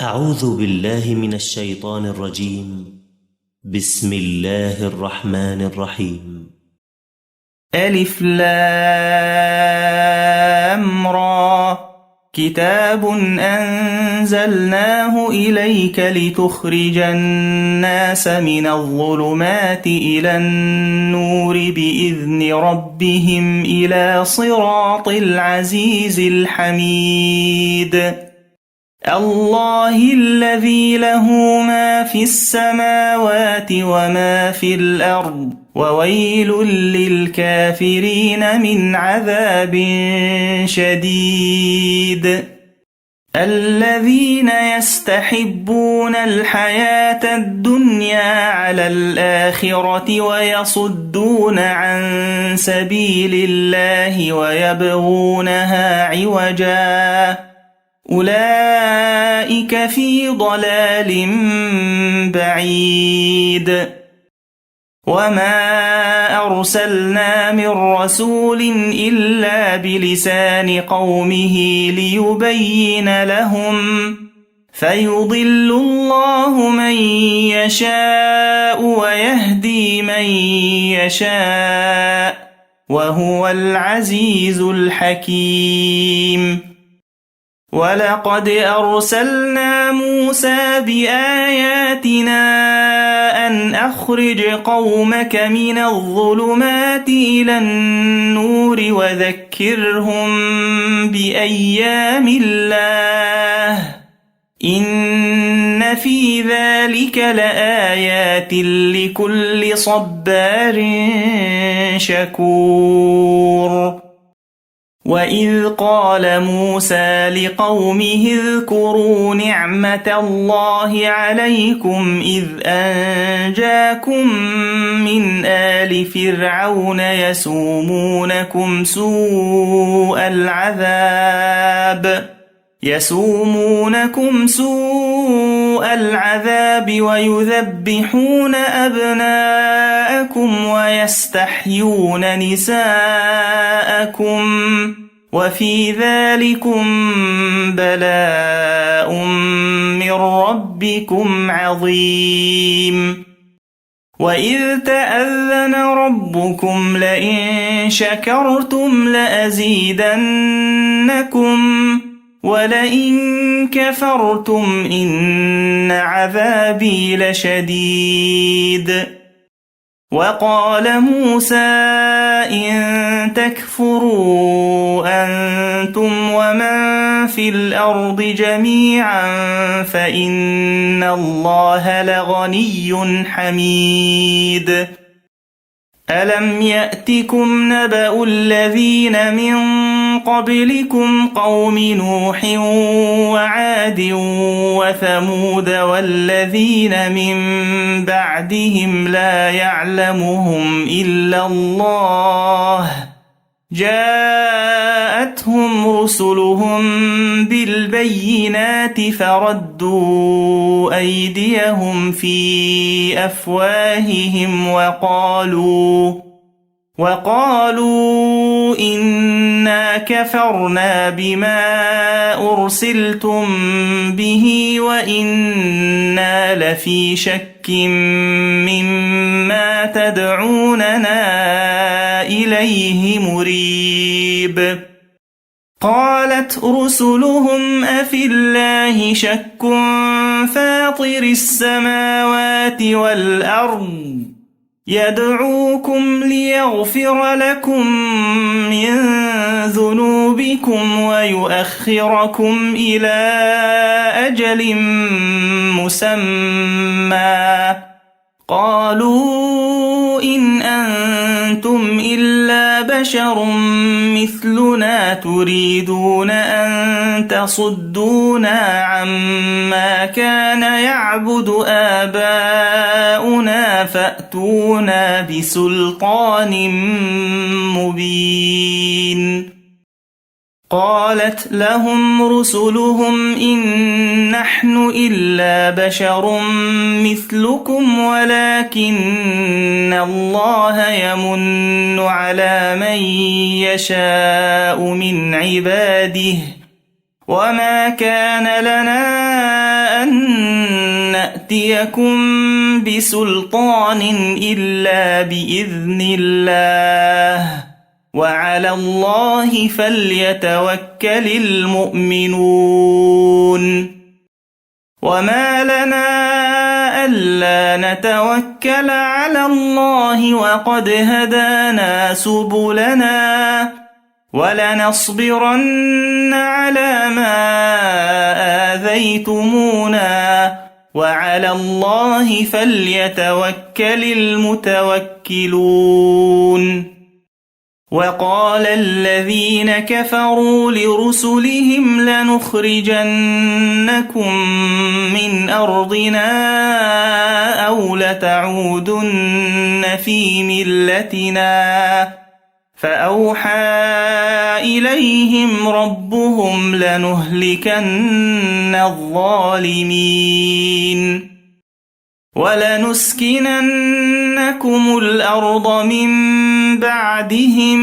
أعوذ بالله من الشيطان الرجيم. بسم الله الرحمن الرحيم. ألف لام را كتاب أنزلناه إليك لتخرج الناس من الظلمات إلى النور بإذن ربهم إلى صراط العزيز الحميد. الله الذي له ما في السماوات وما في الأرض وويل للكافرين من عذاب شديد. الذين يستحبون الحياة الدنيا على الآخرة ويصدون عن سبيل الله ويبغونها عوجا أولئك في ضلال بعيد. وما أرسلنا من رسول إلا بلسان قومه ليبين لهم فيضل الله من يشاء ويهدي من يشاء وهو العزيز الحكيم. ولقد أرسلنا موسى بآياتنا أن أخرج قومك من الظلمات إلى النور وذكرهم بأيام الله إن في ذلك لآيات لكل صبار شكور. وإذ قال موسى لقومه اذكروا نعمة الله عليكم إذ أنجاكم من آل فرعون يسومونكم سوء العذاب ويذبحون أبناءكم ويستحيون نساءكم وفي ذلكم بلاء من ربكم عظيم. وإذ تأذن ربكم لئن شكرتم لأزيدنكم ولئن كفرتم إن عذابي لشديد. وقال موسى إن تكفروا أنتم ومن في الأرض جميعا فإن الله لغني حميد. ألم يأتكم نبأ الذين من قبلكم قوم نوح وعاد وثمود والذين من بعدهم لا يعلمهم إلا الله جاءتهم رسلهم بالبينات فردوا أيديهم في أفواههم وقالوا إنا كفرنا بما أرسلتم به وإنا لفي شك مما تدعوننا إليه مريب. قالت رسلهم أفي الله شك فاطر السماوات والأرض يدعوكم ليغفر لكم من ذنوبكم ويؤخركم إلى أجل مسمى قالوا إن أنتم إلا بشر مثلنا تريدون أن تصدونا عما كان يعبد آباؤنا فأتونا بسلطان مبين. قالت لهم رسلهم إن نحن إلا بشر مثلكم ولكن الله يمن على من يشاء من عباده وما كان لنا نأتيكم بسلطان إلا بإذن الله وعلى الله فليتوكل المؤمنون وما لنا ألا نتوكل على الله وقد هدانا سبلنا ولنصبرن على ما آذيتمونا وعلى الله فليتوكل المتوكلون وقال الذين كفروا لرسلهم لنخرجنكم من أرضنا أو لتعودن في ملتنا فأوحى إليهم ربهم لنهلكن الظالمين ولنسكننكم الأرض من بعدهم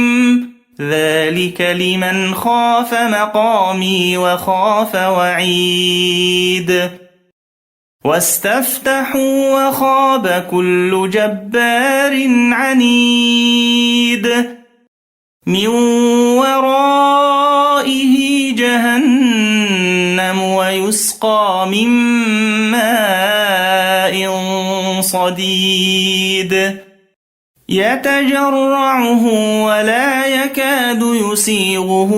ذلك لمن خاف مقامي وخاف وعيد واستفتحوا وخاب كل جبار عنيد من ورائه جهنم ويسقى من ماء صديد يتجرعه ولا يكاد يسيغه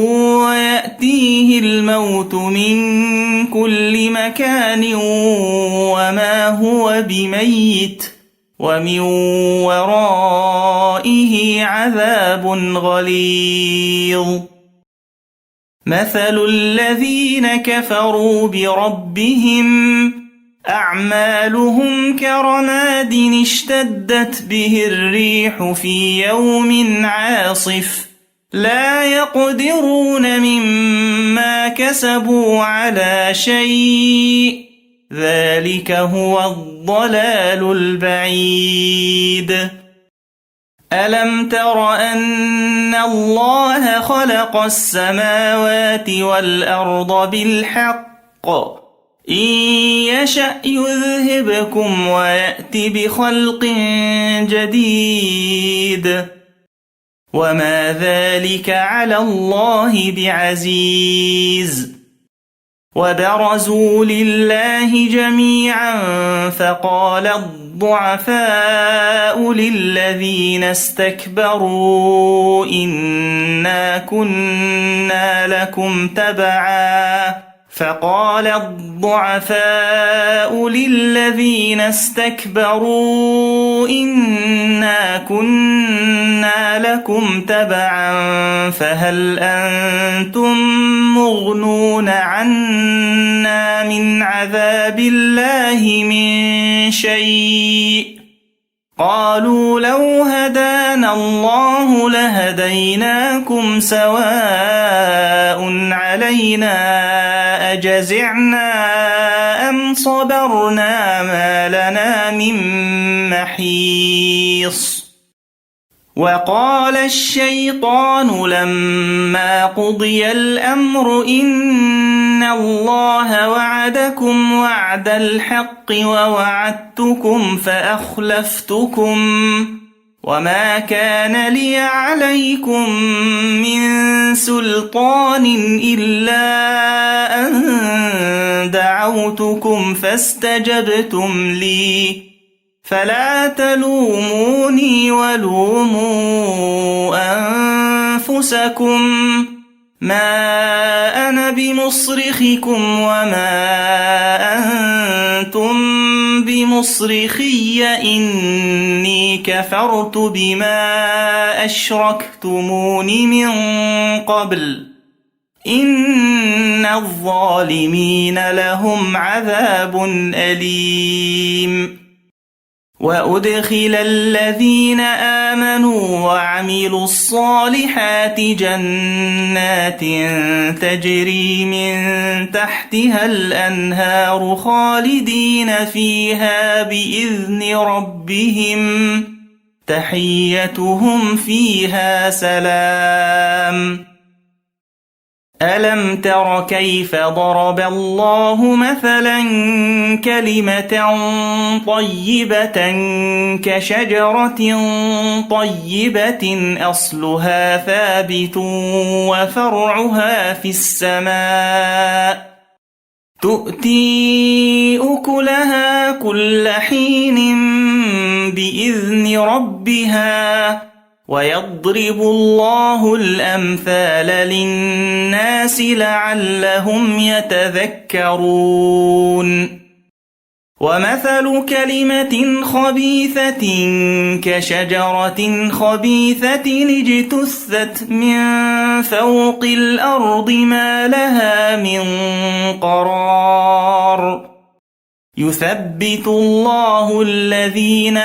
ويأتيه الموت من كل مكان وما هو بميت ومن ورائه عذاب غليظ مثل الذين كفروا بربهم أعمالهم كرماد اشتدت به الريح في يوم عاصف لا يقدرون مما كسبوا على شيء ذلك هو الضلال البعيد ألم تر أن الله خلق السماوات والأرض بالحق إن يشأ يذهبكم ويأت بخلق جديد وما ذلك على الله بعزيز وبرزوا لله جميعا فقال الضعفاء للذين استكبروا إنا كنا لكم تبعا فقال الضعفاء للذين استكبروا إنا كنا لكم تبعا فهل أنتم مغنون عنا من عذاب الله من شيء قالوا لو هدانا الله لهديناكم سواء علينا أجزعنا أم صبرنا ما لنا من محيص وقال الشيطان لما قضي الأمر إن الله وعدكم وعد الحق ووعدتكم فأخلفتكم وما كان لي عليكم من سلطان إلا أن دعوتكم فاستجبتم لي فلا تلوموني ولوموا أنفسكم ما أنا بمصرخكم وما أنتم بمصرخي إني كفرت بما أشركتمون من قبل إن الظالمين لهم عذاب أليم وأدخل الذين آمنوا وعملوا الصالحات جنات تجري من تحتها الأنهار خالدين فيها بإذن ربهم تحيتهم فيها سلام ألم تر كيف ضرب الله مثلا كلمة طيبة كشجرة طيبة أصلها ثابت وفرعها في السماء تؤتي أكلها كل حين بإذن ربها ويضرب الله الأمثال للناس لعلهم يتذكرون ومثل كلمة خبيثة كشجرة خبيثة اجتثت من فوق الأرض ما لها من قرار يثبت الله الذين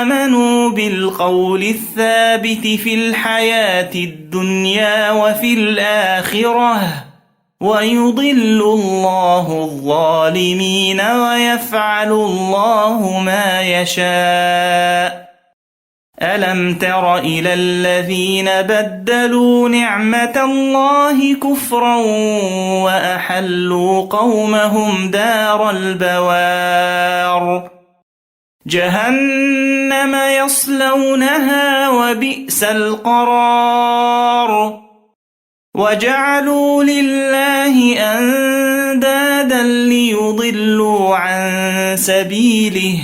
آمنوا بالقول الثابت في الحياة الدنيا وفي الآخرة ويضل الله الظالمين ويفعل الله ما يشاء ألم تر إلى الذين بدلوا نعمة الله كفرا وأحلوا قومهم دار البوار جهنم يصلونها وبئس القرار وجعلوا لله أندادا ليضلوا عن سبيله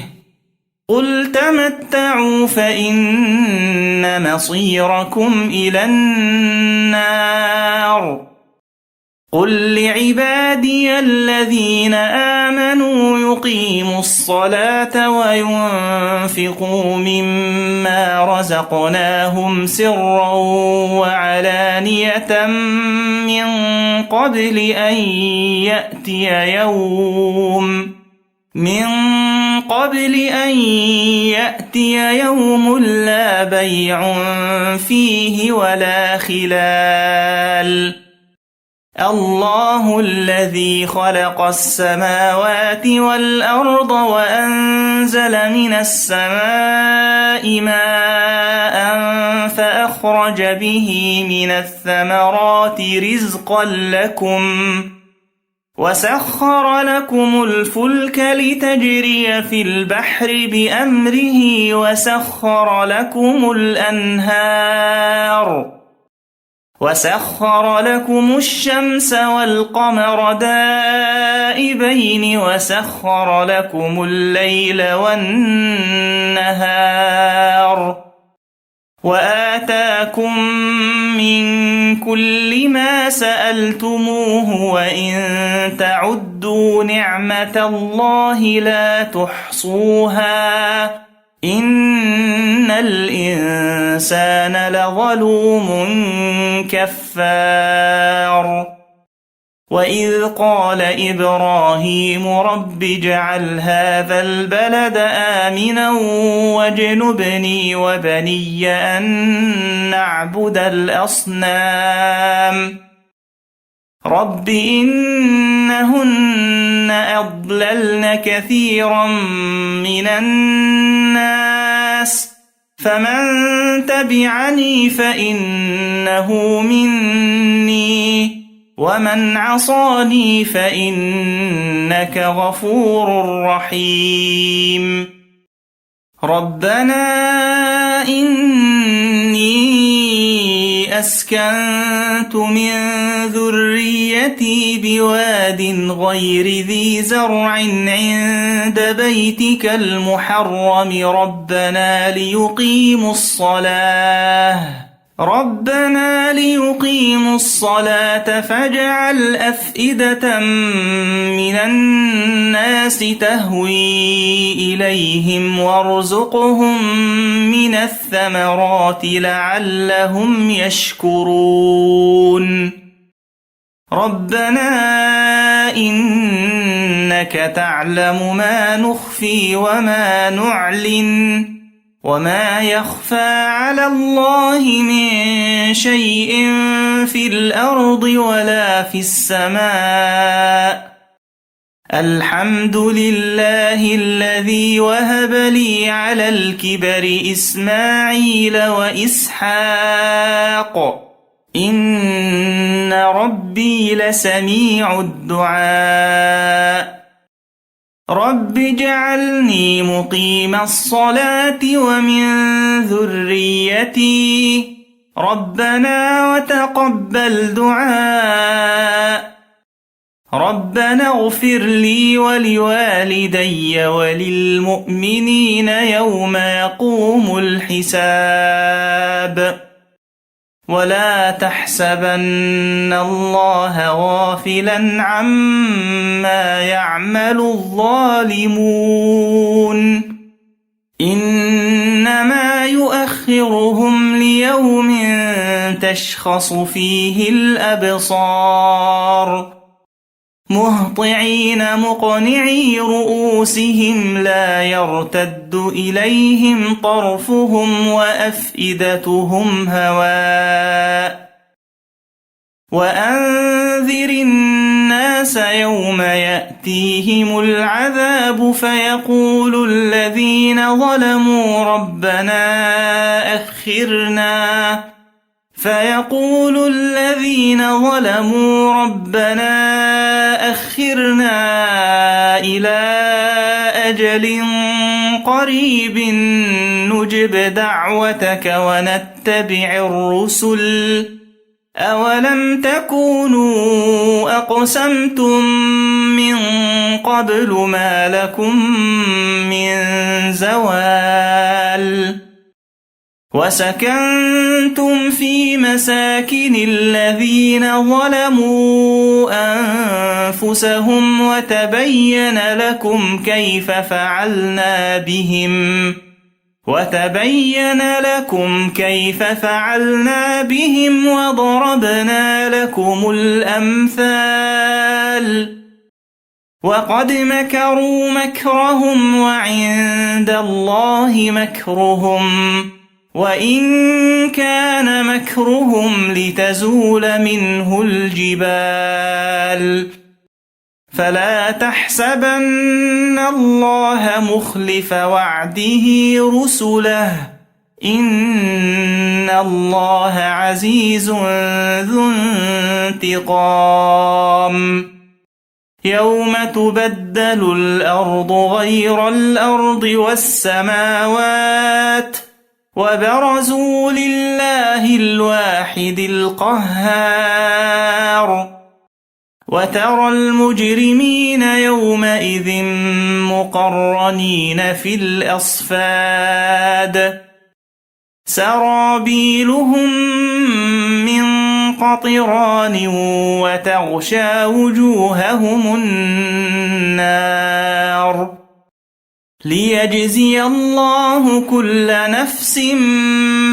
قل تمتعوا فإن مصيركم إلى النار قل لعبادي الذين آمنوا يقيموا الصلاة وينفقوا مما رزقناهم سرا وعلانية من قبل أن يأتي يوم لا بيع فيه ولا خلال الله الذي خلق السماوات والأرض وأنزل من السماء ماء فأخرج به من الثمرات رزقا لكم وسخر لكم الفلك لتجري في البحر بأمره وسخر لكم الأنهار وسخر لكم الشمس والقمر دائبين وسخر لكم الليل والنهار وآتاكم من كل ما سألتموه وإن تعدوا نعمة الله لا تحصوها إن الإنسان لظلوم كفار وإذ قال إبراهيم رب اجعل هذا البلد آمنا واجنبني وبني أن نعبد الأصنام رب إنهن أضللن كثيرا من الناس فمن تبعني فإنه مني ومن عصاني فإنك غفور رحيم ربنا إني أسكنت من ذريتي بواد غير ذي زرع عند بيتك المحرم ربنا ليقيموا الصلاة فاجعل أفئدة من الناس تهوي إليهم وارزقهم من الثمرات لعلهم يشكرون ربنا إنك تعلم ما نخفي وما نعلن وما يخفى على الله من شيء في الأرض ولا في السماء الحمد لله الذي وهب لي على الكبر إسماعيل وإسحاق إن ربي لسميع الدعاء رب اجعلني مقيم الصلاة ومن ذريتي ربنا وتقبل دعاء ربنا اغفر لي ولوالدي وللمؤمنين يوم يقوم الحساب ولا تحسبن الله غافلا عما يعمل الظالمون إنما يؤخرهم ليوم تشخص فيه الأبصار مهطعين مقنعي رؤوسهم لا يرتد إليهم طرفهم وأفئدتهم هواء وأنذر الناس يوم يأتيهم العذاب فيقول الذين ظلموا ربنا أخرنا إلى أجل قريب نجب دعوتك ونتبع الرسل أولم تكونوا أقسمتم من قبل ما لكم من زوال وسكنتم في مساكن الذين ظلموا أنفسهم وتبين لكم كيف فعلنا بهم وضربنا لكم الأمثال وقد مكروا مكرهم وعند الله مكرهم وإن كان مكرهم لتزول منه الجبال فلا تحسبن الله مخلف وعده رسله إن الله عزيز ذو انتقام يوم تبدل الأرض غير الأرض والسماوات وبرزوا لله الواحد القهار وترى المجرمين يومئذ مقرنين في الأصفاد سرابيلهم من قطران وتغشى وجوههم النار ليجزي الله كل نفس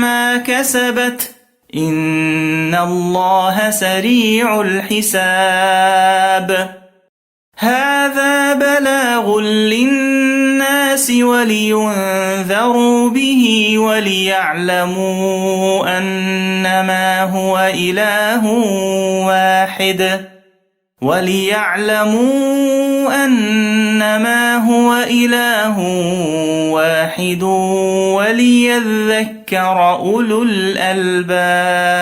ما كسبت إن الله سريع الحساب هذا بلاغ للناس ولينذروا به وليعلموا أنما هو إله واحد وليذكر أولو الألباب